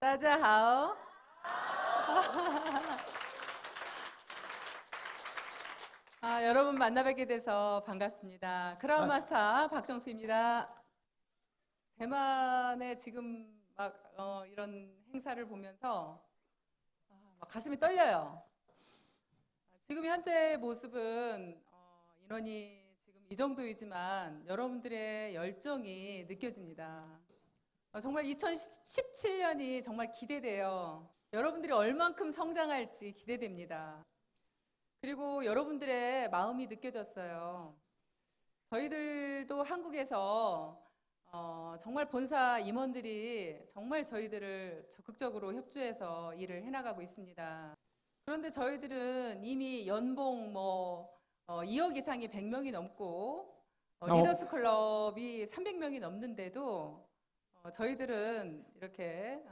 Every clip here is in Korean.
따자하오. 여러분 만나뵙게 돼서 반갑습니다. 크라운 마스터 박정수입니다. 대만의 지금 이런 행사를 보면서 막 가슴이 떨려요. 지금 현재 모습은 인원이 지금 이 정도이지만 여러분들의 열정이 느껴집니다. 정말 2017년이 정말 기대돼요. 여러분들이 얼만큼 성장할지 기대됩니다. 그리고 여러분들의 마음이 느껴졌어요. 저희들도 한국에서 정말 본사 임원들이 정말 저희들을 적극적으로 협조해서 일을 해나가고 있습니다. 그런데 저희들은 이미 연봉 2억 이상이 100명이 넘고 리더스 클럽이 300명이 넘는데도 저희들은 이렇게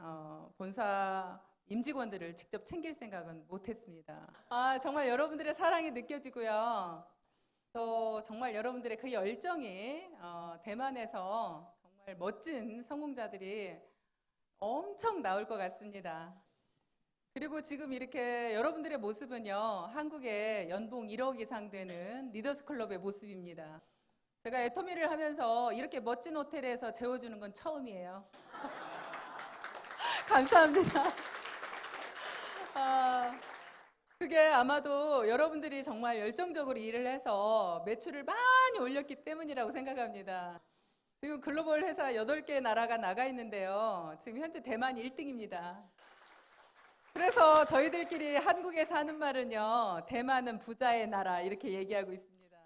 본사 임직원들을 직접 챙길 생각은 못했습니다. 정말 여러분들의 사랑이 느껴지고요. 또 정말 여러분들의 그 열정이 대만에서 정말 멋진 성공자들이 엄청 나올 것 같습니다. 그리고 지금 이렇게 여러분들의 모습은요, 한국의 연봉 1억 이상 되는 리더스 클럽의 모습입니다. 제가 애터미를 하면서 이렇게 멋진 호텔에서 재워주는 건 처음이에요. 감사합니다. 그게 아마도 여러분들이 정말 열정적으로 일을 해서 매출을 많이 올렸기 때문이라고 생각합니다. 지금 글로벌 회사 8개 나라가 나가 있는데요. 지금 현재 대만 1등입니다. 그래서 저희들끼리 한국에서 하는 말은요, 대만은 부자의 나라 이렇게 얘기하고 있습니다.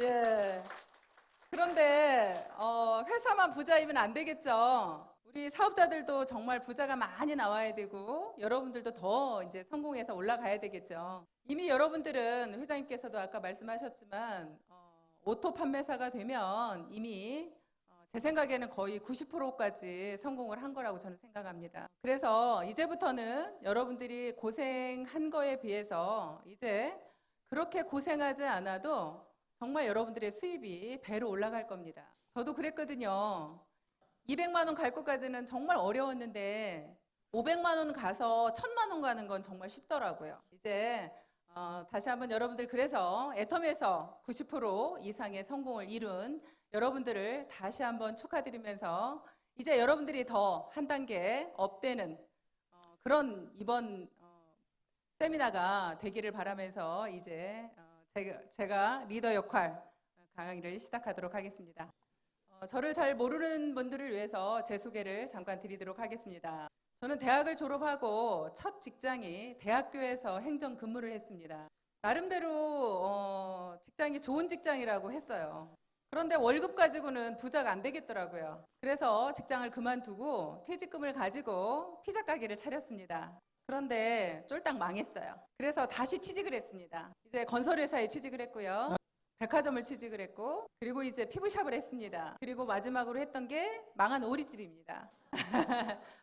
예. 그런데 회사만 부자이면 안 되겠죠. 우리 사업자들도 정말 부자가 많이 나와야 되고 여러분들도 더 이제 성공해서 올라가야 되겠죠. 이미 여러분들은 회장님께서도 아까 말씀하셨지만 오토 판매사가 되면 이미 제 생각에는 거의 90%까지 성공을 한 거라고 저는 생각합니다. 그래서 이제부터는 여러분들이 고생한 거에 비해서 이제 그렇게 고생하지 않아도 정말 여러분들의 수입이 배로 올라갈 겁니다. 저도 그랬거든요. 200만 원 갈 것까지는 정말 어려웠는데 500만 원 가서 1000만 원 가는 건 정말 쉽더라고요. 이제 다시 한번 여러분들, 그래서 애텀에서 90% 이상의 성공을 이룬 여러분들을 다시 한번 축하드리면서 이제 여러분들이 더 한 단계 업되는 그런 이번 세미나가 되기를 바라면서 이제 제가 리더 역할 강의를 시작하도록 하겠습니다. 저를 잘 모르는 분들을 위해서 제 소개를 잠깐 드리도록 하겠습니다. 저는 대학을 졸업하고 첫 직장이 대학교에서 행정 근무를 했습니다. 나름대로 직장이 좋은 직장이라고 했어요. 그런데 월급 가지고는 부자가 안 되겠더라고요. 그래서 직장을 그만두고 퇴직금을 가지고 피자 가게를 차렸습니다. 그런데 쫄딱 망했어요. 그래서 다시 취직을 했습니다. 이제 건설회사에 취직을 했고요. 백화점을 취직을 했고, 그리고 이제 피부샵을 했습니다. 그리고 마지막으로 했던 게 망한 오리집입니다.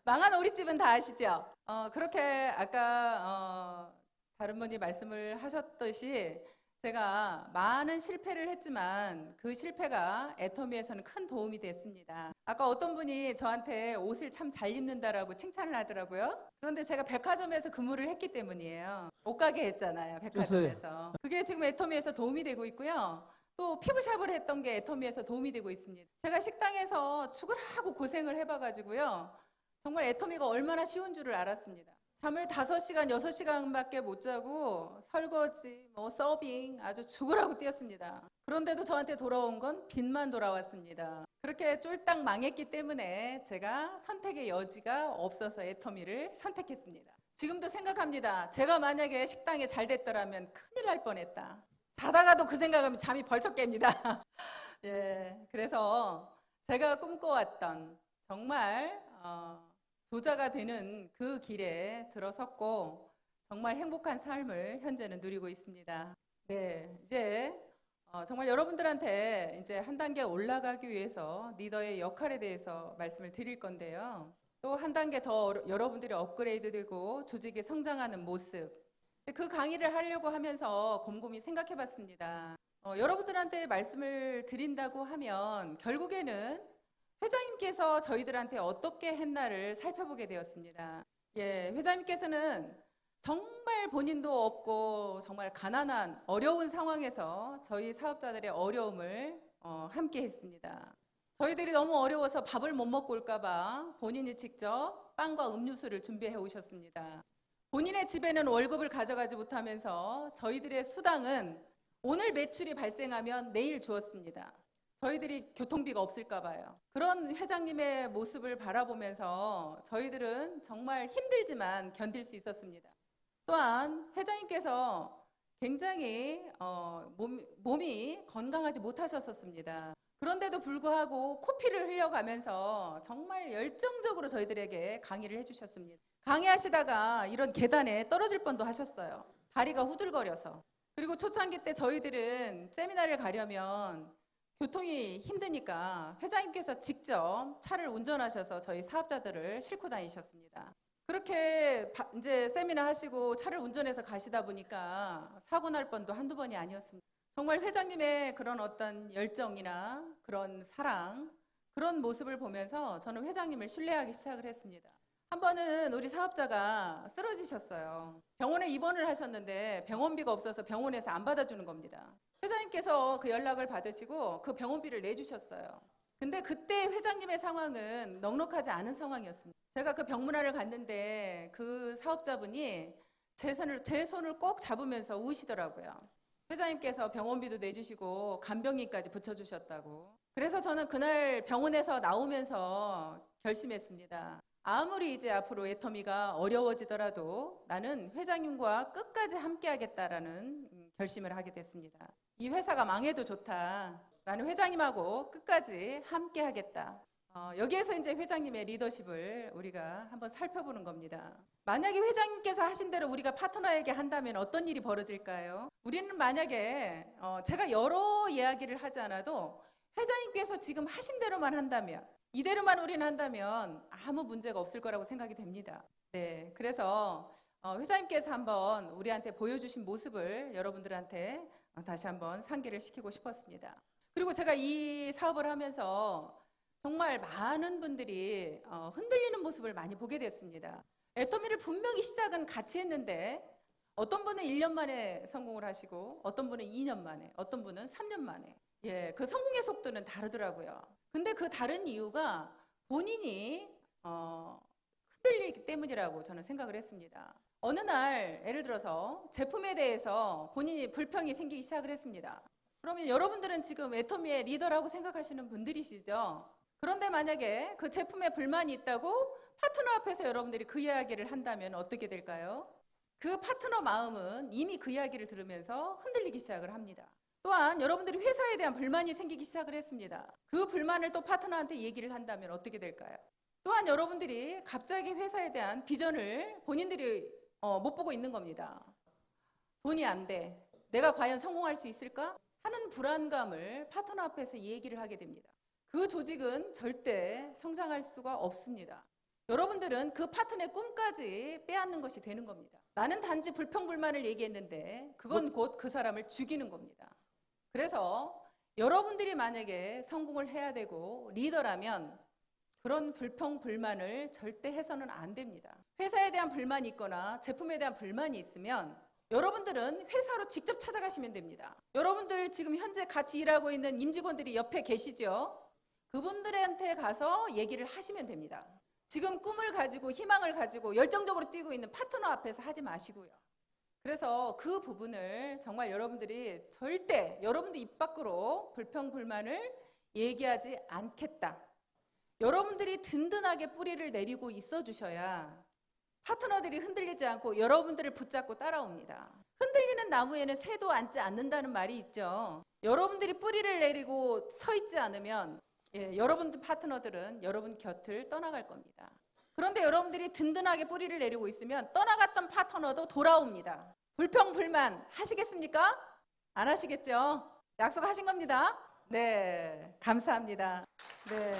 망한 오리집은 다 아시죠? 그렇게 아까 다른 분이 말씀을 하셨듯이 제가 많은 실패를 했지만 그 실패가 애터미에서는 큰 도움이 됐습니다. 아까 어떤 분이 저한테 옷을 참 잘 입는다라고 칭찬을 하더라고요. 그런데 제가 백화점에서 근무를 했기 때문이에요. 옷가게 했잖아요, 백화점에서. 그게 지금 애터미에서 도움이 되고 있고요. 또 피부샵을 했던 게 애터미에서 도움이 되고 있습니다. 제가 식당에서 죽으라고 고생을 해봐가지고요. 정말 애터미가 얼마나 쉬운 줄을 알았습니다. 잠을 5시간, 6시간밖에 못 자고 설거지, 서빙 아주 죽으라고 뛰었습니다. 그런데도 저한테 돌아온 건 빚만 돌아왔습니다. 그렇게 쫄딱 망했기 때문에 제가 선택의 여지가 없어서 애터미를 선택했습니다. 지금도 생각합니다. 제가 만약에 식당에 잘 됐더라면 큰일 날 뻔했다. 자다가도 그 생각하면 잠이 벌떡 깹니다. 예, 그래서 제가 꿈꿔왔던 정말 부자가 되는 그 길에 들어섰고 정말 행복한 삶을 현재는 누리고 있습니다. 네, 이제 정말 여러분들한테 이제 한 단계 올라가기 위해서 리더의 역할에 대해서 말씀을 드릴 건데요. 또 한 단계 더 여러분들이 업그레이드 되고 조직이 성장하는 모습, 그 강의를 하려고 하면서 곰곰이 생각해 봤습니다. 여러분들한테 말씀을 드린다고 하면 결국에는 회장님께서 저희들한테 어떻게 했나를 살펴보게 되었습니다. 회장님께서는 정말 본인도 없고 정말 가난한 어려운 상황에서 저희 사업자들의 어려움을 함께 했습니다. 저희들이 너무 어려워서 밥을 못 먹고 올까봐 본인이 직접 빵과 음료수를 준비해 오셨습니다. 본인의 집에는 월급을 가져가지 못하면서 저희들의 수당은 오늘 매출이 발생하면 내일 주었습니다. 저희들이 교통비가 없을까 봐요. 그런 회장님의 모습을 바라보면서 저희들은 정말 힘들지만 견딜 수 있었습니다. 또한 회장님께서 굉장히 몸이 건강하지 못하셨었습니다. 그런데도 불구하고 코피를 흘려가면서 정말 열정적으로 저희들에게 강의를 해주셨습니다. 강의하시다가 이런 계단에 떨어질 뻔도 하셨어요. 다리가 후들거려서. 그리고 초창기 때 저희들은 세미나를 가려면 교통이 힘드니까 회장님께서 직접 차를 운전하셔서 저희 사업자들을 싣고 다니셨습니다. 그렇게 이제 세미나 하시고 차를 운전해서 가시다 보니까 사고 날 뻔도 한두 번이 아니었습니다. 정말 회장님의 그런 어떤 열정이나 그런 사랑, 그런 모습을 보면서 저는 회장님을 신뢰하기 시작을 했습니다. 한 번은 우리 사업자가 쓰러지셨어요. 병원에 입원을 하셨는데 병원비가 없어서 병원에서 안 받아주는 겁니다. 회장님께서 그 연락을 받으시고 그 병원비를 내주셨어요. 근데 그때 회장님의 상황은 넉넉하지 않은 상황이었습니다. 제가 그 병문안을 갔는데 그 사업자분이 제 손을 꼭 잡으면서 우시더라고요. 회장님께서 병원비도 내주시고 간병인까지 붙여주셨다고. 그래서 저는 그날 병원에서 나오면서 결심했습니다. 아무리 이제 앞으로 애터미가 어려워지더라도 나는 회장님과 끝까지 함께 하겠다라는 결심을 하게 됐습니다. 이 회사가 망해도 좋다. 나는 회장님하고 끝까지 함께 하겠다. 여기에서 이제 회장님의 리더십을 우리가 한번 살펴보는 겁니다. 만약에 회장님께서 하신 대로 우리가 파트너에게 한다면 어떤 일이 벌어질까요? 우리는 만약에 제가 여러 이야기를 하지 않아도 회장님께서 지금 하신 대로만 한다면, 이대로만 우리는 한다면 아무 문제가 없을 거라고 생각이 됩니다. 네, 그래서 회장님께서 한번 우리한테 보여주신 모습을 여러분들한테 다시 한번 상기를 시키고 싶었습니다. 그리고 제가 이 사업을 하면서 정말 많은 분들이 흔들리는 모습을 많이 보게 됐습니다. 애터미를 분명히 시작은 같이 했는데 어떤 분은 1년 만에 성공을 하시고 어떤 분은 2년 만에, 어떤 분은 3년 만에. 그 성공의 속도는 다르더라고요. 근데 그 다른 이유가 본인이 흔들리기 때문이라고 저는 생각을 했습니다. 어느 날 예를 들어서 제품에 대해서 본인이 불평이 생기기 시작을 했습니다. 그러면 여러분들은 지금 애터미의 리더라고 생각하시는 분들이시죠? 그런데 만약에 그 제품에 불만이 있다고 파트너 앞에서 여러분들이 그 이야기를 한다면 어떻게 될까요? 그 파트너 마음은 이미 그 이야기를 들으면서 흔들리기 시작을 합니다. 또한 여러분들이 회사에 대한 불만이 생기기 시작을 했습니다. 그 불만을 또 파트너한테 얘기를 한다면 어떻게 될까요? 또한 여러분들이 갑자기 회사에 대한 비전을 본인들이 못 보고 있는 겁니다. 돈이 안 돼. 내가 과연 성공할 수 있을까? 하는 불안감을 파트너 앞에서 얘기를 하게 됩니다. 그 조직은 절대 성장할 수가 없습니다. 여러분들은 그 파트너의 꿈까지 빼앗는 것이 되는 겁니다. 나는 단지 불평불만을 얘기했는데 그건 곧 그 사람을 죽이는 겁니다. 그래서 여러분들이 만약에 성공을 해야 되고 리더라면 그런 불평불만을 절대 해서는 안 됩니다. 회사에 대한 불만이 있거나 제품에 대한 불만이 있으면 여러분들은 회사로 직접 찾아가시면 됩니다. 여러분들 지금 현재 같이 일하고 있는 임직원들이 옆에 계시죠? 그분들한테 가서 얘기를 하시면 됩니다. 지금 꿈을 가지고 희망을 가지고 열정적으로 뛰고 있는 파트너 앞에서 하지 마시고요. 그래서 그 부분을 정말 여러분들이 절대 여러분들 입 밖으로 불평불만을 얘기하지 않겠다. 여러분들이 든든하게 뿌리를 내리고 있어 주셔야 파트너들이 흔들리지 않고 여러분들을 붙잡고 따라옵니다. 흔들리는 나무에는 새도 앉지 않는다는 말이 있죠. 여러분들이 뿌리를 내리고 서 있지 않으면 여러분들 파트너들은 여러분 곁을 떠나갈 겁니다. 그런데 여러분들이 든든하게 뿌리를 내리고 있으면 떠나갔던 파트너도 돌아옵니다. 불평불만 하시겠습니까? 안 하시겠죠? 약속하신 겁니다. 네, 감사합니다. 네.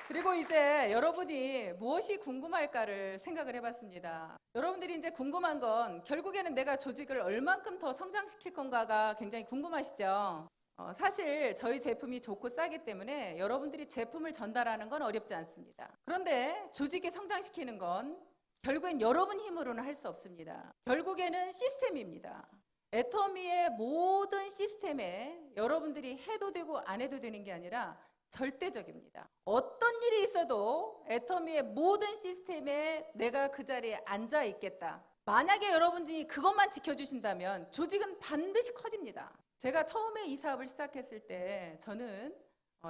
그리고 이제 여러분이 무엇이 궁금할까를 생각을 해봤습니다. 여러분들이 이제 궁금한 건 결국에는 내가 조직을 얼만큼 더 성장시킬 건가가 굉장히 궁금하시죠? 사실 저희 제품이 좋고 싸기 때문에 여러분들이 제품을 전달하는 건 어렵지 않습니다. 그런데 조직이 성장시키는 건 결국엔 여러분 힘으로는 할 수 없습니다. 결국에는 시스템입니다. 애터미의 모든 시스템에 여러분들이 해도 되고 안 해도 되는 게 아니라 절대적입니다. 어떤 일이 있어도 애터미의 모든 시스템에 내가 그 자리에 앉아 있겠다. 만약에 여러분들이 그것만 지켜주신다면 조직은 반드시 커집니다. 제가 처음에 이 사업을 시작했을 때 저는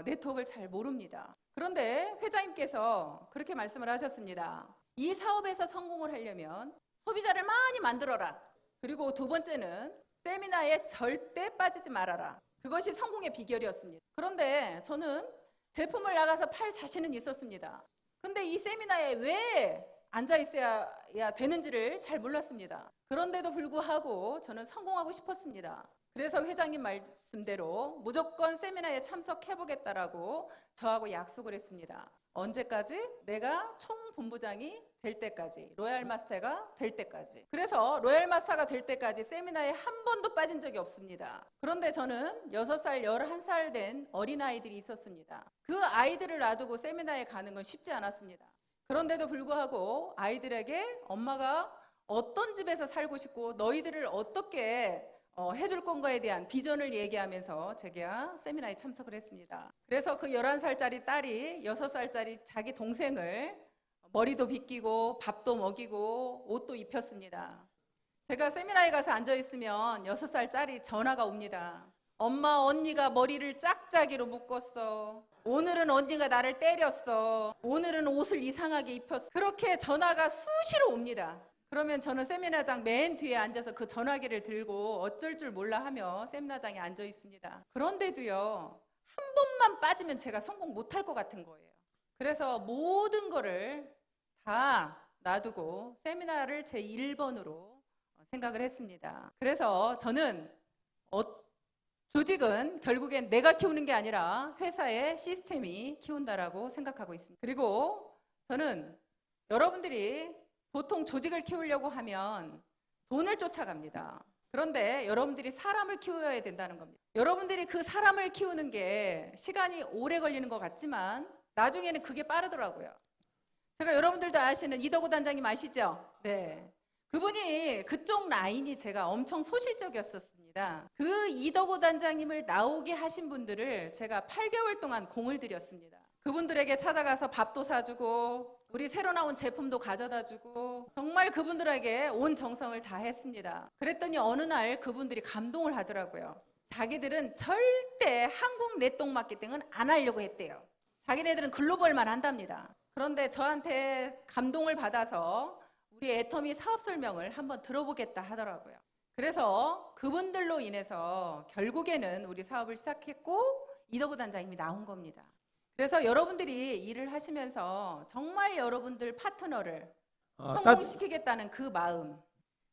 네트워크를 잘 모릅니다. 그런데 회장님께서 그렇게 말씀을 하셨습니다. 이 사업에서 성공을 하려면 소비자를 많이 만들어라. 그리고 두 번째는 세미나에 절대 빠지지 말아라. 그것이 성공의 비결이었습니다. 그런데 저는 제품을 나가서 팔 자신은 있었습니다. 근데 이 세미나에 왜 앉아 있어야 되는지를 잘 몰랐습니다. 그런데도 불구하고 저는 성공하고 싶었습니다. 그래서 회장님 말씀대로 무조건 세미나에 참석해보겠다라고 저하고 약속을 했습니다. 언제까지? 내가 총본부장이 될 때까지, 로얄 마스터가 될 때까지. 그래서 로얄 마스터가 될 때까지 세미나에 한 번도 빠진 적이 없습니다. 그런데 저는 6살, 11살 된 어린아이들이 있었습니다. 그 아이들을 놔두고 세미나에 가는 건 쉽지 않았습니다. 그런데도 불구하고 아이들에게 엄마가 어떤 집에서 살고 싶고 너희들을 어떻게 해줄 건가에 대한 비전을 얘기하면서 제가 세미나에 참석을 했습니다. 그래서 그 11살짜리 딸이 6살짜리 자기 동생을 머리도 빗기고 밥도 먹이고 옷도 입혔습니다. 제가 세미나에 가서 앉아있으면 6살짜리 전화가 옵니다. 엄마, 언니가 머리를 짝짝이로 묶었어. 오늘은 언니가 나를 때렸어. 오늘은 옷을 이상하게 입혔어. 그렇게 전화가 수시로 옵니다. 그러면 저는 세미나장 맨 뒤에 앉아서 그 전화기를 들고 어쩔 줄 몰라 하며 세미나장에 앉아 있습니다. 그런데도요, 한 번만 빠지면 제가 성공 못할 것 같은 거예요. 그래서 모든 거를 다 놔두고 세미나를 제 1번으로 생각을 했습니다. 그래서 저는 조직은 결국엔 내가 키우는 게 아니라 회사의 시스템이 키운다라고 생각하고 있습니다. 그리고 저는 여러분들이 보통 조직을 키우려고 하면 돈을 쫓아갑니다. 그런데 여러분들이 사람을 키워야 된다는 겁니다. 여러분들이 그 사람을 키우는 게 시간이 오래 걸리는 것 같지만 나중에는 그게 빠르더라고요. 제가 여러분들도 아시는 이덕우 단장님 아시죠? 네. 그분이 그쪽 라인이 제가 엄청 소실적이었었습니다. 그 이덕우 단장님을 나오게 하신 분들을 제가 8개월 동안 공을 들였습니다. 그분들에게 찾아가서 밥도 사주고 우리 새로 나온 제품도 가져다 주고 정말 그분들에게 온 정성을 다했습니다. 그랬더니 어느 날 그분들이 감동을 하더라고요. 자기들은 절대 한국 네트워크 마케팅은 안 하려고 했대요. 자기네들은 글로벌만 한답니다. 그런데 저한테 감동을 받아서 우리 애터미 사업 설명을 한번 들어보겠다 하더라고요. 그래서 그분들로 인해서 결국에는 우리 사업을 시작했고 이덕우 단장님이 나온 겁니다. 그래서 여러분들이 일을 하시면서 정말 여러분들 파트너를 성공시키겠다는 그 마음,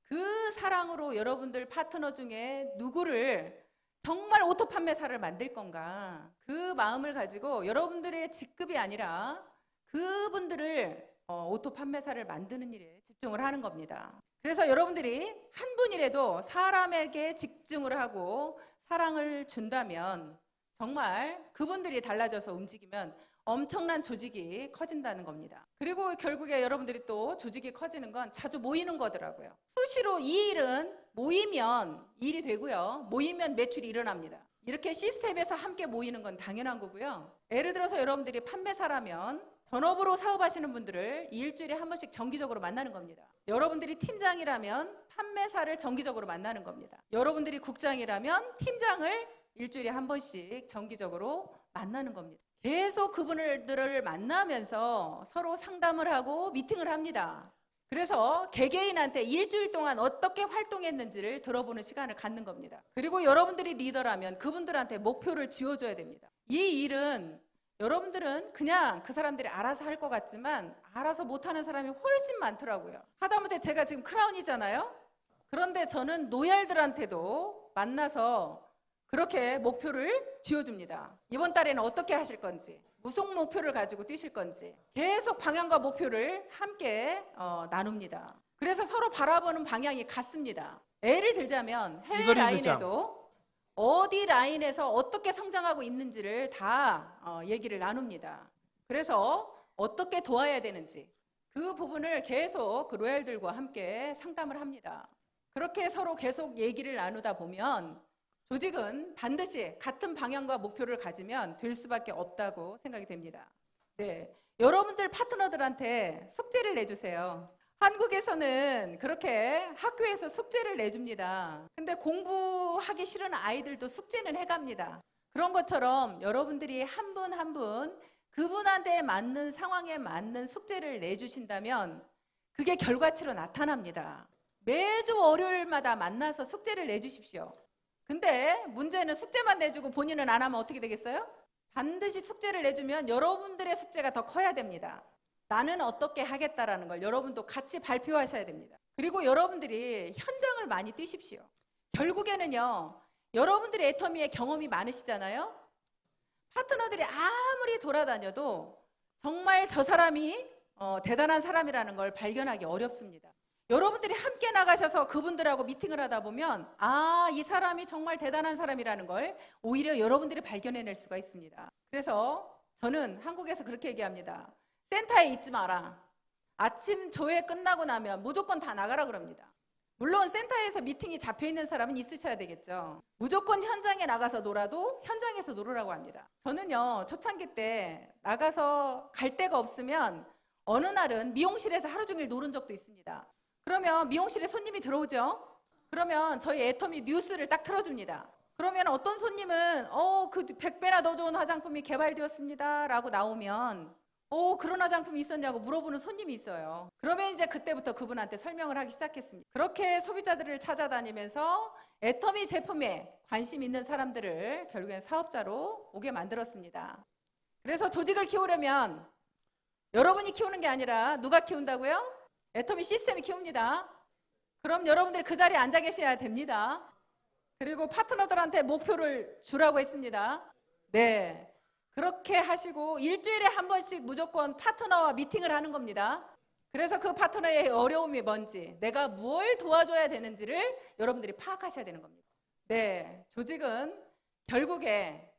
그 사랑으로 여러분들 파트너 중에 누구를 정말 오토 판매사를 만들 건가, 그 마음을 가지고 여러분들의 직급이 아니라 그분들을 오토 판매사를 만드는 일에 집중을 하는 겁니다. 그래서 여러분들이 한 분이라도 사람에게 집중을 하고 사랑을 준다면 정말 그분들이 달라져서 움직이면 엄청난 조직이 커진다는 겁니다. 그리고 결국에 여러분들이 또 조직이 커지는 건 자주 모이는 거더라고요. 수시로 이 일은 모이면 일이 되고요. 모이면 매출이 일어납니다. 이렇게 시스템에서 함께 모이는 건 당연한 거고요. 예를 들어서 여러분들이 판매사라면 전업으로 사업하시는 분들을 일주일에 한 번씩 정기적으로 만나는 겁니다. 여러분들이 팀장이라면 판매사를 정기적으로 만나는 겁니다. 여러분들이 국장이라면 팀장을 일주일에 한 번씩 정기적으로 만나는 겁니다. 계속 그분들을 만나면서 서로 상담을 하고 미팅을 합니다. 그래서 개개인한테 일주일 동안 어떻게 활동했는지를 들어보는 시간을 갖는 겁니다. 그리고 여러분들이 리더라면 그분들한테 목표를 지어줘야 됩니다. 이 일은 여러분들은 그냥 그 사람들이 알아서 할 것 같지만 알아서 못하는 사람이 훨씬 많더라고요. 하다못해 제가 지금 크라운이잖아요. 그런데 저는 노얄들한테도 만나서 그렇게 목표를 지어줍니다. 이번 달에는 어떻게 하실 건지, 무슨 목표를 가지고 뛰실 건지 계속 방향과 목표를 함께 나눕니다. 그래서 서로 바라보는 방향이 같습니다. 예를 들자면 해외 라인에도 어디 라인에서 어떻게 성장하고 있는지를 다 얘기를 나눕니다. 그래서 어떻게 도와야 되는지 그 부분을 계속 그 로얄들과 함께 상담을 합니다. 그렇게 서로 계속 얘기를 나누다 보면 조직은 반드시 같은 방향과 목표를 가지면 될 수밖에 없다고 생각이 됩니다. 네, 여러분들 파트너들한테 숙제를 내주세요. 한국에서는 그렇게 학교에서 숙제를 내줍니다. 근데 공부하기 싫은 아이들도 숙제는 해갑니다. 그런 것처럼 여러분들이 한 분 한 분 그분한테 맞는 상황에 맞는 숙제를 내주신다면 그게 결과치로 나타납니다. 매주 월요일마다 만나서 숙제를 내주십시오. 근데 문제는 숙제만 내주고 본인은 안 하면 어떻게 되겠어요? 반드시 숙제를 내주면 여러분들의 숙제가 더 커야 됩니다. 나는 어떻게 하겠다라는 걸 여러분도 같이 발표하셔야 됩니다. 그리고 여러분들이 현장을 많이 뛰십시오. 결국에는요, 여러분들이 애터미에 경험이 많으시잖아요. 파트너들이 아무리 돌아다녀도 정말 저 사람이 대단한 사람이라는 걸 발견하기 어렵습니다. 여러분들이 함께 나가셔서 그분들하고 미팅을 하다 보면 이 사람이 정말 대단한 사람이라는 걸 오히려 여러분들이 발견해낼 수가 있습니다. 그래서 저는 한국에서 그렇게 얘기합니다. 센터에 있지 마라. 아침 조회 끝나고 나면 무조건 다 나가라 그럽니다. 물론 센터에서 미팅이 잡혀있는 사람은 있으셔야 되겠죠. 무조건 현장에 나가서 놀아도 현장에서 놀으라고 합니다. 저는요, 초창기 때 나가서 갈 데가 없으면 어느 날은 미용실에서 하루 종일 놀은 적도 있습니다. 그러면 미용실에 손님이 들어오죠. 그러면 저희 애터미 뉴스를 딱 틀어줍니다. 그러면 어떤 손님은 그 100배나 더 좋은 화장품이 개발되었습니다 라고 나오면 그런 화장품이 있었냐고 물어보는 손님이 있어요. 그러면 이제 그때부터 그분한테 설명을 하기 시작했습니다. 그렇게 소비자들을 찾아다니면서 애터미 제품에 관심 있는 사람들을 결국엔 사업자로 오게 만들었습니다. 그래서 조직을 키우려면 여러분이 키우는 게 아니라 누가 키운다고요? 애터미 시스템이 키웁니다. 그럼 여러분들이 그 자리에 앉아 계셔야 됩니다. 그리고 파트너들한테 목표를 주라고 했습니다. 네. 그렇게 하시고 일주일에 한 번씩 무조건 파트너와 미팅을 하는 겁니다. 그래서 그 파트너의 어려움이 뭔지, 내가 뭘 도와줘야 되는지를 여러분들이 파악하셔야 되는 겁니다. 네, 조직은 결국에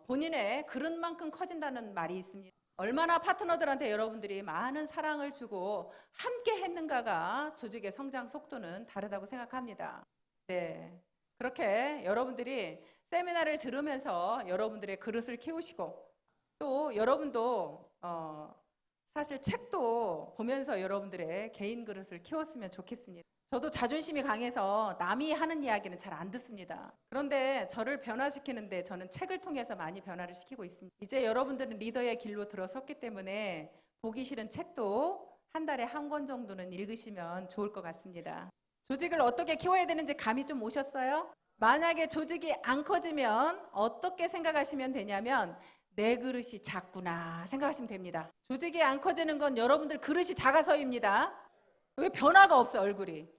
본인의 그릇만큼 커진다는 말이 있습니다. 얼마나 파트너들한테 여러분들이 많은 사랑을 주고 함께 했는가가 조직의 성장 속도는 다르다고 생각합니다. 네, 그렇게 여러분들이 세미나를 들으면서 여러분들의 그릇을 키우시고 또 여러분도 사실 책도 보면서 여러분들의 개인 그릇을 키웠으면 좋겠습니다. 저도 자존심이 강해서 남이 하는 이야기는 잘 안 듣습니다. 그런데 저를 변화시키는데 저는 책을 통해서 많이 변화를 시키고 있습니다. 이제 여러분들은 리더의 길로 들어섰기 때문에 보기 싫은 책도 한 달에 한 권 정도는 읽으시면 좋을 것 같습니다. 조직을 어떻게 키워야 되는지 감이 좀 오셨어요? 만약에 조직이 안 커지면 어떻게 생각하시면 되냐면 내 그릇이 작구나 생각하시면 됩니다. 조직이 안 커지는 건 여러분들 그릇이 작아서입니다. 왜 변화가 없어 얼굴이.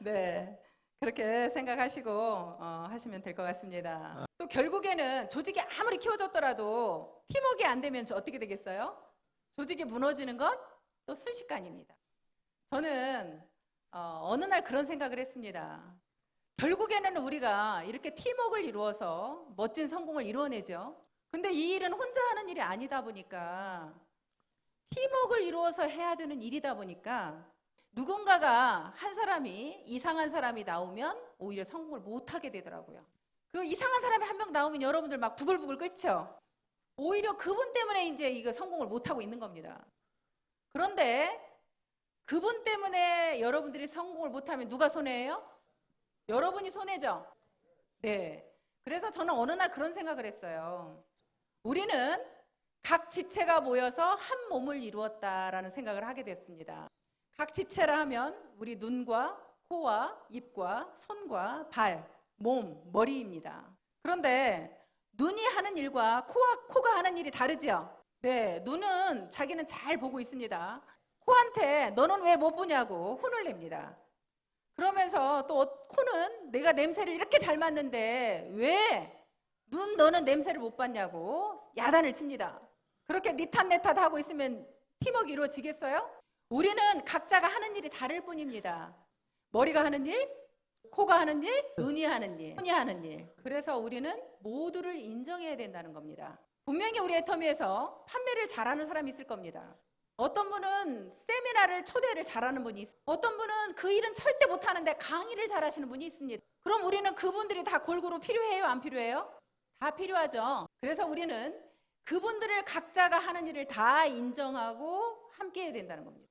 네, 그렇게 생각하시고 하시면 될 것 같습니다. 또 결국에는 조직이 아무리 키워졌더라도 팀워크가 안 되면 어떻게 되겠어요? 조직이 무너지는 건 또 순식간입니다. 저는 어느 날 그런 생각을 했습니다. 결국에는 우리가 이렇게 팀워크를 이루어서 멋진 성공을 이루어내죠. 근데 이 일은 혼자 하는 일이 아니다 보니까 팀워크를 이루어서 해야 되는 일이다 보니까 누군가가 한 사람이 이상한 사람이 나오면 오히려 성공을 못하게 되더라고요. 그 이상한 사람이 한 명 나오면 여러분들 막 부글부글 끓죠. 오히려 그분 때문에 이제 이거 성공을 못하고 있는 겁니다. 그런데 그분 때문에 여러분들이 성공을 못하면 누가 손해예요? 여러분이 손해죠? 네. 그래서 저는 어느 날 그런 생각을 했어요. 우리는 각 지체가 모여서 한 몸을 이루었다라는 생각을 하게 됐습니다. 각 지체라 하면 우리 눈과 코와 입과 손과 발, 몸, 머리입니다. 그런데 눈이 하는 일과 코가 하는 일이 다르죠? 네, 눈은 자기는 잘 보고 있습니다. 코한테 너는 왜 못 보냐고 혼을 냅니다. 그러면서 또 코는 내가 냄새를 이렇게 잘 맡는데 왜 너는 냄새를 못 맡냐고 야단을 칩니다. 그렇게 니탓 내탓 하고 있으면 팀워크 이루어지겠어요? 우리는 각자가 하는 일이 다를 뿐입니다. 머리가 하는 일, 코가 하는 일, 눈이 하는 일, 손이 하는 일. 그래서 우리는 모두를 인정해야 된다는 겁니다. 분명히 우리 애터미에서 판매를 잘하는 사람이 있을 겁니다. 어떤 분은 세미나를 초대를 잘하는 분이 있어요. 어떤 분은 그 일은 절대 못하는데 강의를 잘하시는 분이 있습니다. 그럼 우리는 그분들이 다 골고루 필요해요? 안 필요해요? 다 필요하죠. 그래서 우리는 그분들을 각자가 하는 일을 다 인정하고 함께 해야 된다는 겁니다.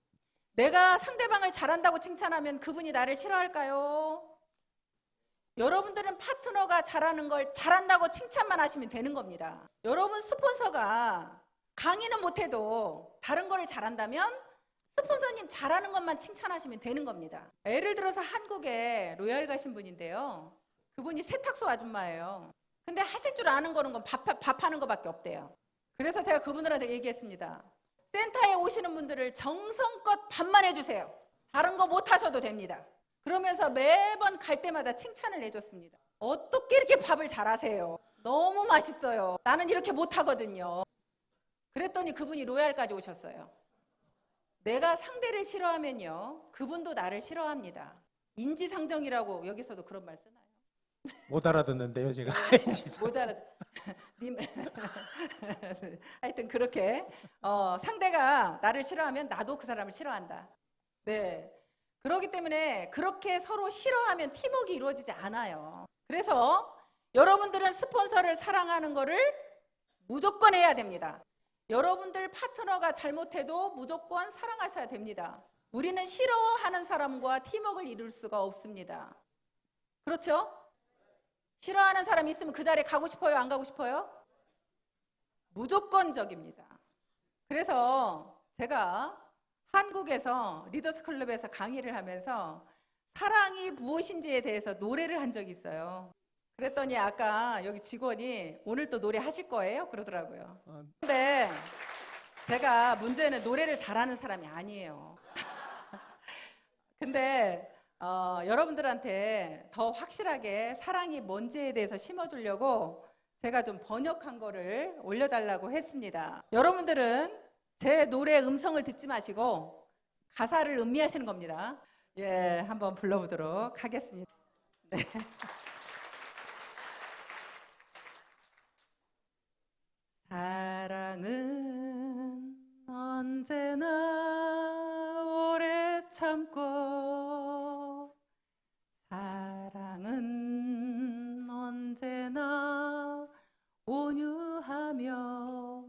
내가 상대방을 잘한다고 칭찬하면 그분이 나를 싫어할까요? 여러분들은 파트너가 잘하는 걸 잘한다고 칭찬만 하시면 되는 겁니다. 여러분 스폰서가 강의는 못해도 다른 거를 잘한다면 스폰서님 잘하는 것만 칭찬하시면 되는 겁니다. 예를 들어서 한국에 로얄 가신 분인데요. 그분이 세탁소 아줌마예요. 근데 하실 줄 아는 거는 건 밥하는 거밖에 없대요. 그래서 제가 그분들한테 얘기했습니다. 센터에 오시는 분들을 정성껏 밥만 해주세요. 다른 거 못 하셔도 됩니다. 그러면서 매번 갈 때마다 칭찬을 해줬습니다. 어떻게 이렇게 밥을 잘하세요? 너무 맛있어요. 나는 이렇게 못하거든요. 그랬더니 그분이 로얄까지 오셨어요. 내가 상대를 싫어하면요, 그분도 나를 싫어합니다. 인지상정이라고 여기서도 그런 말 쓰나요? 못 알아듣는데요, 제가. 못 알아. 하여튼 그렇게 상대가 나를 싫어하면 나도 그 사람을 싫어한다. 네. 그렇기 때문에 그렇게 서로 싫어하면 팀워크가 이루어지지 않아요. 그래서 여러분들은 스폰서를 사랑하는 거를 무조건 해야 됩니다. 여러분들 파트너가 잘못해도 무조건 사랑하셔야 됩니다. 우리는 싫어하는 사람과 팀워크를 이룰 수가 없습니다. 그렇죠? 싫어하는 사람이 있으면 그 자리에 가고 싶어요? 안 가고 싶어요? 무조건적입니다. 그래서 제가 한국에서 리더스 클럽에서 강의를 하면서 사랑이 무엇인지에 대해서 노래를 한 적이 있어요. 그랬더니 아까 여기 직원이 오늘 또 노래 하실 거예요? 그러더라고요. 근데 제가 문제는 노래를 잘하는 사람이 아니에요. 근데 여러분들한테 더 확실하게 사랑이 뭔지에 대해서 심어주려고 제가 좀 번역한 거를 올려달라고 했습니다. 여러분들은 제 노래 음성을 듣지 마시고 가사를 음미하시는 겁니다. 예, 한번 불러보도록 하겠습니다. 네. 사랑은 언제나 오래 참고 사랑은 언제나 온유하며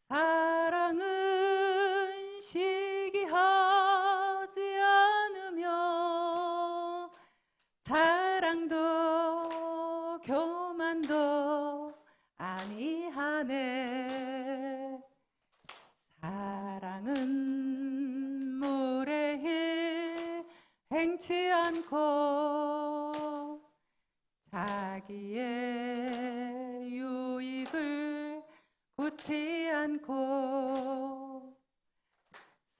사랑은 시기하지 않으며 자랑도 교만도 아니하네. 사랑은 무례히 행치 않고 자기의 유익을 굳지 않고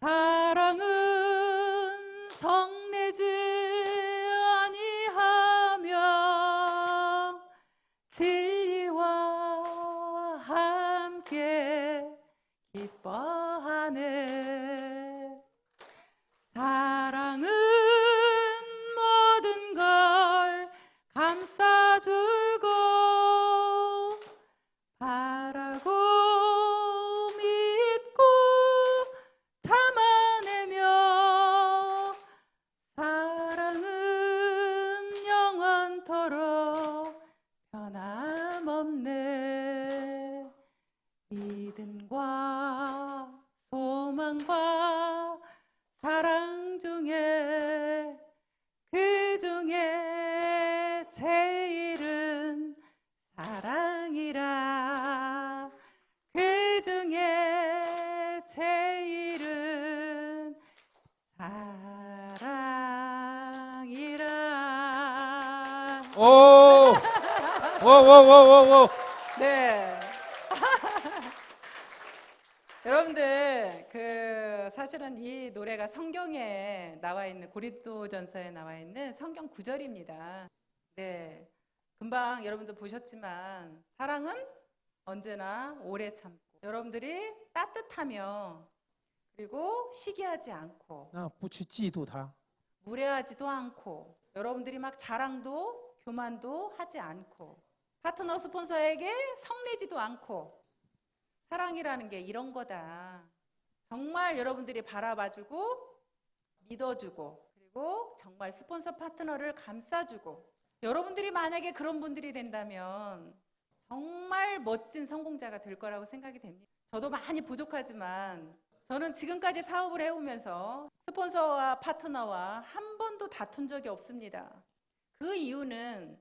사랑은 성내지 아니하며 진리와 함께 기뻐하네. 사랑은 모든 걸 감싸주고 바라고 믿고 참아내며 사랑은 영원토록 변함없네. 믿음과 소망과 사랑 중에 그 중에 제일은 사랑이라. 그 중에 제일은 사랑이라. 오! 오! 네. 여러분들 사실은 이 노래가 성경에 나와 있는 고린도전서에 나와 있는 성경 구절입니다. 네. 금방 여러분들 보셨지만 사랑은 언제나 오래 참고 여러분들이 따뜻하며 그리고 시기하지 않고 那不去嫉妒他， 무례하지도 않고 여러분들이 막 자랑도 교만도 하지 않고 파트너 스폰서에게 성내지도 않고 사랑이라는 게 이런 거다. 정말 여러분들이 바라봐주고 믿어주고 그리고 정말 스폰서 파트너를 감싸주고 여러분들이 만약에 그런 분들이 된다면 정말 멋진 성공자가 될 거라고 생각이 됩니다. 저도 많이 부족하지만 저는 지금까지 사업을 해오면서 스폰서와 파트너와 한 번도 다툰 적이 없습니다. 그 이유는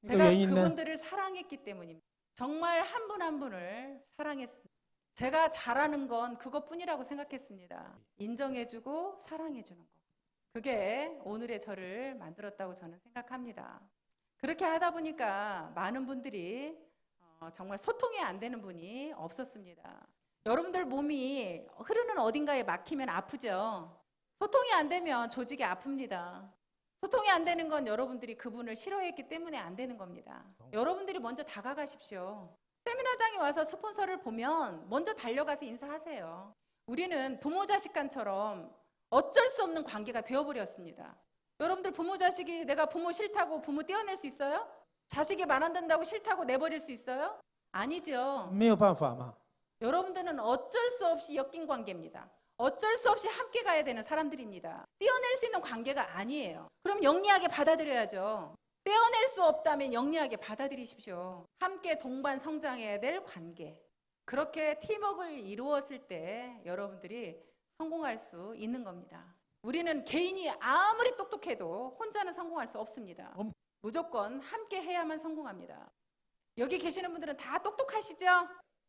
제가 왜 있나? 그분들을 사랑했기 때문입니다. 정말 한 분 한 분을 사랑했습니다. 제가 잘하는 건 그것뿐이라고 생각했습니다. 인정해주고 사랑해주는 것. 그게 오늘의 저를 만들었다고 저는 생각합니다. 그렇게 하다 보니까 많은 분들이 정말 소통이 안 되는 분이 없었습니다. 여러분들 몸이 흐르는 어딘가에 막히면 아프죠. 소통이 안 되면 조직이 아픕니다. 소통이 안 되는 건 여러분들이 그분을 싫어했기 때문에 안 되는 겁니다. 여러분들이 먼저 다가가십시오. 세미나장에 와서 스폰서를 보면 먼저 달려가서 인사하세요. 우리는 부모 자식 간처럼 어쩔 수 없는 관계가 되어버렸습니다. 여러분들 부모 자식이 내가 부모 싫다고 부모 떼어낼 수 있어요? 자식이 말 안 듣는다고 싫다고 내버릴 수 있어요? 아니죠. 没有办法嘛。 여러분들은 어쩔 수 없이 엮인 관계입니다. 어쩔 수 없이 함께 가야 되는 사람들입니다. 떼어낼 수 있는 관계가 아니에요. 그럼 영리하게 받아들여야죠. 떼어낼 수 없다면 영리하게 받아들이십시오. 함께 동반 성장해야 될 관계. 그렇게 팀워크를 이루었을 때 여러분들이 성공할 수 있는 겁니다. 우리는 개인이 아무리 똑똑해도 혼자는 성공할 수 없습니다. 무조건 함께 해야만 성공합니다. 여기 계시는 분들은 다 똑똑하시죠?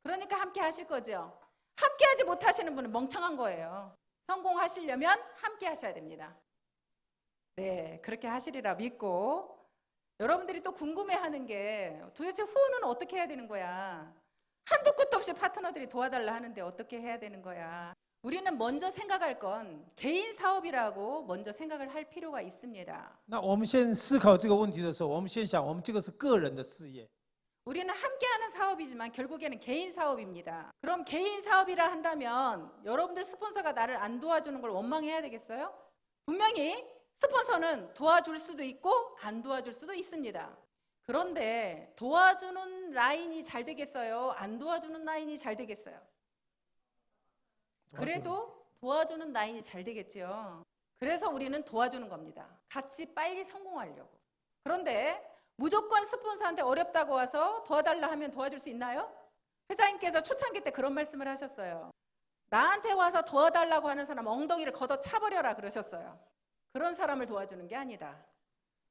그러니까 함께 하실 거죠? 함께 하지 못하시는 분은 멍청한 거예요. 성공하시려면 함께 하셔야 됩니다. 네, 그렇게 하시리라 믿고 여러분들이 또 궁금해하는 게 도대체 후원은 어떻게 해야 되는 거야? 한도 끝도 없이 파트너들이 도와달라 하는데 어떻게 해야 되는 거야? 우리는 먼저 생각할 건 개인 사업이라고 먼저 생각을 할 필요가 있습니다. 那我们先思考这个问题的时候，我们先想，我们这个是个人的事业。 우리는 함께하는 사업이지만 결국에는 개인 사업입니다. 그럼 개인 사업이라 한다면 여러분들 스폰서가 나를 안 도와주는 걸 원망해야 되겠어요? 분명히 스폰서는 도와줄 수도 있고 안 도와줄 수도 있습니다. 그런데 도와주는 라인이 잘 되겠어요? 안 도와주는 라인이 잘 되겠어요? 그래도 도와주는 라인이 잘 되겠죠. 그래서 우리는 도와주는 겁니다. 같이 빨리 성공하려고. 그런데 무조건 스폰서한테 어렵다고 와서 도와달라 하면 도와줄 수 있나요? 회장님께서 초창기 때 그런 말씀을 하셨어요. 나한테 와서 도와달라고 하는 사람 엉덩이를 걷어 차버려라 그러셨어요. 그런 사람을 도와주는 게 아니다.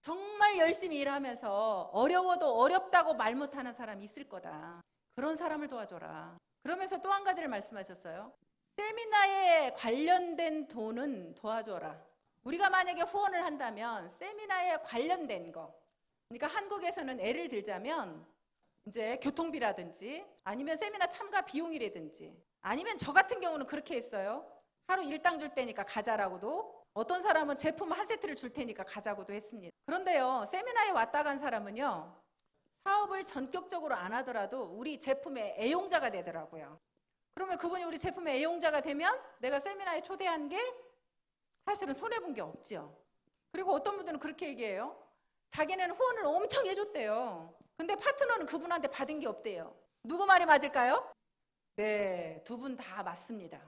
정말 열심히 일하면서 어려워도 어렵다고 말 못하는 사람이 있을 거다. 그런 사람을 도와줘라. 그러면서 또 한 가지를 말씀하셨어요. 세미나에 관련된 돈은 도와줘라. 우리가 만약에 후원을 한다면 세미나에 관련된 거. 그러니까 한국에서는 예를 들자면 이제 교통비라든지 아니면 세미나 참가 비용이라든지 아니면 저 같은 경우는 그렇게 했어요. 하루 일당 줄 테니까 가자라고도 어떤 사람은 제품 한 세트를 줄 테니까 가자고도 했습니다. 그런데요, 세미나에 왔다 간 사람은요, 사업을 전격적으로 안 하더라도 우리 제품의 애용자가 되더라고요. 그러면 그분이 우리 제품의 애용자가 되면 내가 세미나에 초대한 게 사실은 손해본 게 없죠. 그리고 어떤 분들은 그렇게 얘기해요. 자기는 후원을 엄청 해줬대요. 근데 파트너는 그분한테 받은 게 없대요. 누구 말이 맞을까요? 네, 두 분 다 맞습니다.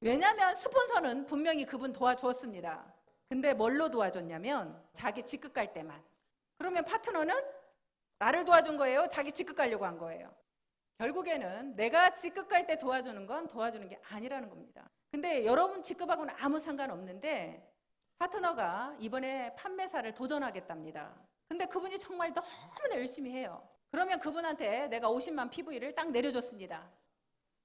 왜냐하면 스폰서는 분명히 그분 도와주었습니다. 근데 뭘로 도와줬냐면 자기 직급 갈 때만. 그러면 파트너는 나를 도와준 거예요? 자기 직급 가려고 한 거예요? 결국에는 내가 직급 갈 때 도와주는 건 도와주는 게 아니라는 겁니다. 근데 여러분 직급하고는 아무 상관없는데 파트너가 이번에 판매사를 도전하겠답니다. 근데 그분이 정말 너무나 열심히 해요. 그러면 그분한테 내가 50만 PV를 딱 내려줬습니다.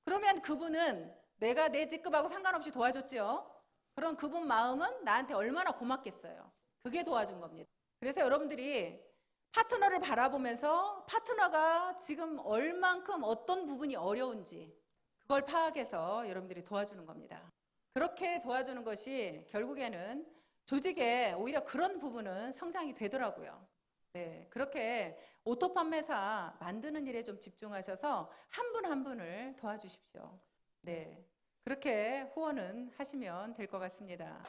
그러면 그분은 내가 내 직급하고 상관없이 도와줬죠. 그럼 그분 마음은 나한테 얼마나 고맙겠어요. 그게 도와준 겁니다. 그래서 여러분들이 파트너를 바라보면서 파트너가 지금 얼만큼 어떤 부분이 어려운지 그걸 파악해서 여러분들이 도와주는 겁니다. 그렇게 도와주는 것이 결국에는 조직에 오히려 그런 부분은 성장이 되더라고요. 네, 그렇게 오토 판매사 만드는 일에 좀 집중하셔서 한 분 한 분을 도와주십시오. 네, 그렇게 후원은 하시면 될 것 같습니다.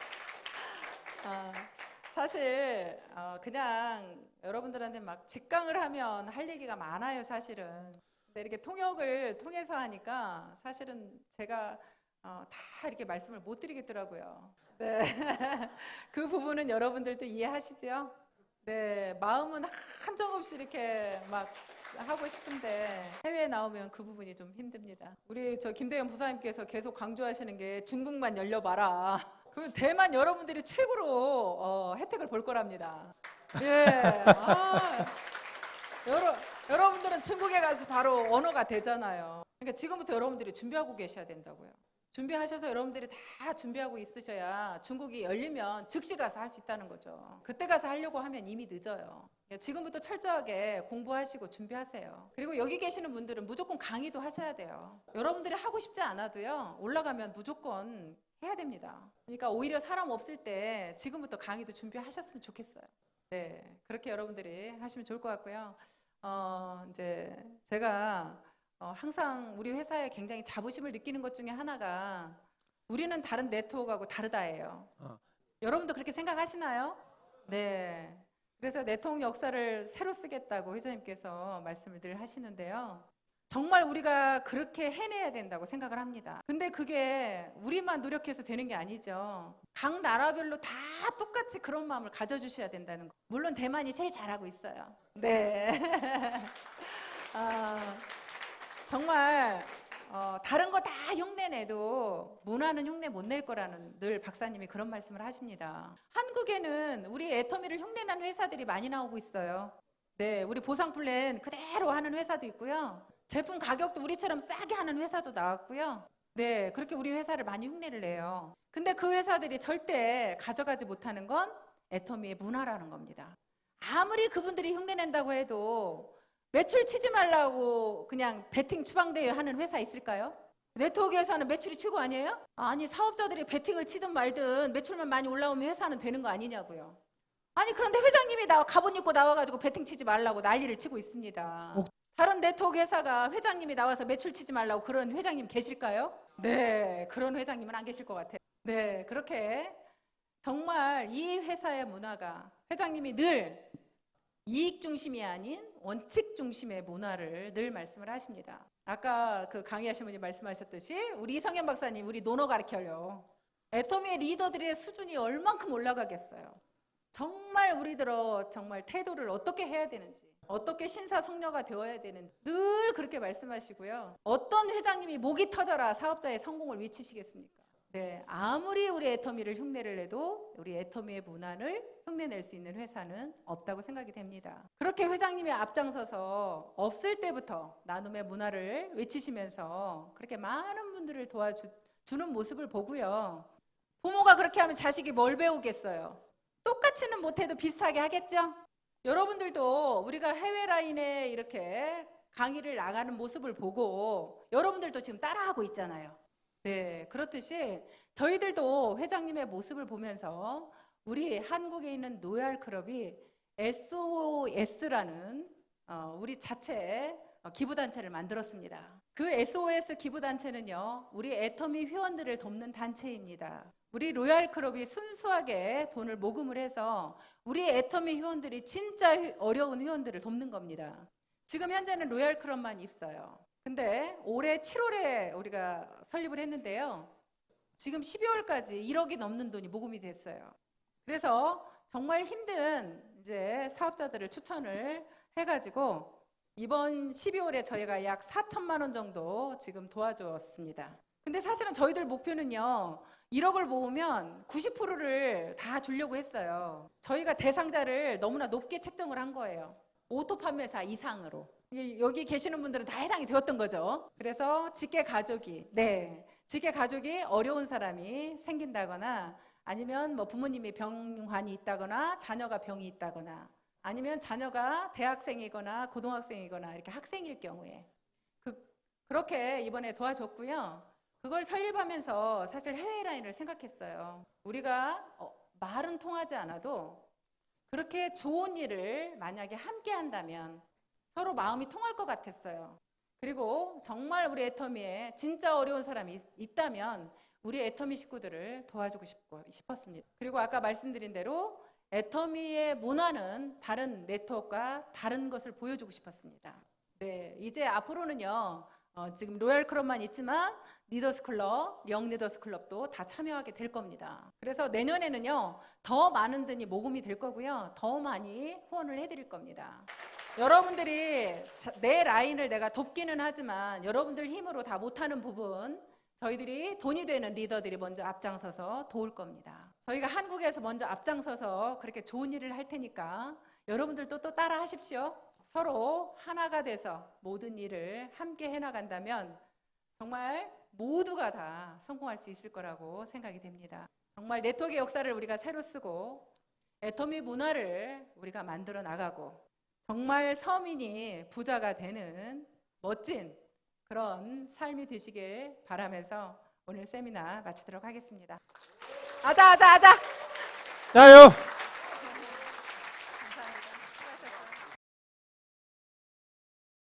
사실 그냥 여러분들한테 막 직강을 하면 할 얘기가 많아요, 사실은. 근데 이렇게 통역을 통해서 하니까 사실은 제가 다 이렇게 말씀을 못 드리겠더라고요. 네. 그 부분은 여러분들도 이해하시죠? 네, 마음은 한정없이 이렇게 막 하고 싶은데 해외에 나오면 그 부분이 좀 힘듭니다. 우리 저 김대현 부사님께서 계속 강조하시는 게 중국만 열려봐라. 그러면 대만 여러분들이 최고로 혜택을 볼 거랍니다. 예. 여러분들은 중국에 가서 바로 언어가 되잖아요. 그러니까 지금부터 여러분들이 준비하고 계셔야 된다고요. 준비하셔서 여러분들이 다 준비하고 있으셔야 중국이 열리면 즉시 가서 할 수 있다는 거죠. 그때 가서 하려고 하면 이미 늦어요. 지금부터 철저하게 공부하시고 준비하세요. 그리고 여기 계시는 분들은 무조건 강의도 하셔야 돼요. 여러분들이 하고 싶지 않아도요, 올라가면 무조건 해야 됩니다. 그러니까 오히려 사람 없을 때 지금부터 강의도 준비하셨으면 좋겠어요. 네, 그렇게 여러분들이 하시면 좋을 것 같고요. 이제 제가 항상 우리 회사에 굉장히 자부심을 느끼는 것 중에 하나가 우리는 다른 네트워크하고 다르다예요. 여러분도 그렇게 생각하시나요? 네. 그래서 네트워크 역사를 새로 쓰겠다고 회장님께서 말씀을 늘 하시는데요. 정말 우리가 그렇게 해내야 된다고 생각을 합니다. 근데 그게 우리만 노력해서 되는 게 아니죠. 각 나라별로 다 똑같이 그런 마음을 가져주셔야 된다는 거. 물론 대만이 제일 잘하고 있어요. 네. 정말 다른 거 다 흉내내도 문화는 흉내 못 낼 거라는 늘 박사님이 그런 말씀을 하십니다. 한국에는 우리 애터미를 흉내낸 회사들이 많이 나오고 있어요. 네, 우리 보상 플랜 그대로 하는 회사도 있고요. 제품 가격도 우리처럼 싸게 하는 회사도 나왔고요. 네, 그렇게 우리 회사를 많이 흉내를 내요. 근데 그 회사들이 절대 가져가지 못하는 건 애터미의 문화라는 겁니다. 아무리 그분들이 흉내낸다고 해도 매출 치지 말라고 그냥 베팅 추방대회 하는 회사 있을까요? 네트워크 회사는 매출이 최고 아니에요? 아니, 사업자들이 베팅을 치든 말든 매출만 많이 올라오면 회사는 되는 거 아니냐고요. 아니, 그런데 회장님이 갑옷 입고 나와가지고 베팅 치지 말라고 난리를 치고 있습니다. 다른 네트워크 회사가 회장님이 나와서 매출 치지 말라고 그런 회장님 계실까요? 네, 그런 회장님은 안 계실 것 같아요. 네, 그렇게 정말 이 회사의 문화가 회장님이 늘 이익 중심이 아닌 원칙 중심의 문화를 늘 말씀을 하십니다. 아까 그 강의하신 분이 말씀하셨듯이 우리 이성현 박사님 우리 논어 가르쳐요. 애터미의 리더들의 수준이 얼만큼 올라가겠어요. 정말 우리들어 정말 태도를 어떻게 해야 되는지, 어떻게 신사숙녀가 되어야 되는지 늘 그렇게 말씀하시고요. 어떤 회장님이 목이 터져라 사업자의 성공을 외치시겠습니까? 네, 아무리 우리 애터미를 흉내를 내도 우리 애터미의 문화를 흉내낼 수 있는 회사는 없다고 생각이 됩니다. 그렇게 회장님이 앞장서서 없을 때부터 나눔의 문화를 외치시면서 그렇게 많은 분들을 도와주는 모습을 보고요. 부모가 그렇게 하면 자식이 뭘 배우겠어요? 똑같이는 못해도 비슷하게 하겠죠? 여러분들도 우리가 해외 라인에 이렇게 강의를 나가는 모습을 보고 여러분들도 지금 따라하고 있잖아요. 네, 그렇듯이 저희들도 회장님의 모습을 보면서 우리 한국에 있는 노얄클럽이 SOS라는 우리 자체 기부단체를 만들었습니다. 그 SOS 기부단체는요, 우리 애터미 회원들을 돕는 단체입니다. 우리 로얄클럽이 순수하게 돈을 모금을 해서 우리 애터미 회원들이 진짜 어려운 회원들을 돕는 겁니다. 지금 현재는 로얄클럽만 있어요. 근데 올해 7월에 우리가 설립을 했는데요. 지금 12월까지 1억이 넘는 돈이 모금이 됐어요. 그래서 정말 힘든 이제 사업자들을 추천을 해가지고 이번 12월에 저희가 약 4천만 원 정도 지금 도와주었습니다. 근데 사실은 저희들 목표는요. 1억을 모으면 90%를 다 주려고 했어요. 저희가 대상자를 너무나 높게 책정을 한 거예요. 오토 판매사 이상으로. 여기 계시는 분들은 다 해당이 되었던 거죠. 그래서 직계 가족이 어려운 사람이 생긴다거나 아니면 뭐 부모님이 병환이 있다거나 자녀가 병이 있다거나 아니면 자녀가 대학생이거나 고등학생이거나 이렇게 학생일 경우에 그렇게 이번에 도와줬고요. 그걸 설립하면서 사실 해외 라인을 생각했어요. 우리가 말은 통하지 않아도 그렇게 좋은 일을 만약에 함께 한다면 서로 마음이 통할 것 같았어요. 그리고 정말 우리 애터미에 진짜 어려운 사람이 있다면 우리 애터미 식구들을 도와주고 싶었습니다. 그리고 아까 말씀드린 대로 애터미의 문화는 다른 네트워크와 다른 것을 보여주고 싶었습니다. 네, 이제 앞으로는요. 지금 로얄 클럽만 있지만 리더스 클럽, 영 리더스 클럽도 다 참여하게 될 겁니다. 그래서 내년에는요. 더 많은 분이 모금이 될 거고요. 더 많이 후원을 해드릴 겁니다. 여러분들이 내 라인을 내가 돕기는 하지만 여러분들 힘으로 다 못하는 부분 저희들이 돈이 되는 리더들이 먼저 앞장서서 도울 겁니다. 저희가 한국에서 먼저 앞장서서 그렇게 좋은 일을 할 테니까 여러분들도 또 따라 하십시오. 서로 하나가 돼서 모든 일을 함께 해나간다면 정말 모두가 다 성공할 수 있을 거라고 생각이 됩니다. 정말 네트워크의 역사를 우리가 새로 쓰고 애터미 문화를 우리가 만들어 나가고 정말 서민이 부자가 되는 멋진 그런 삶이 되시길 바라면서 오늘 세미나 마치도록 하겠습니다. 아자. 자요.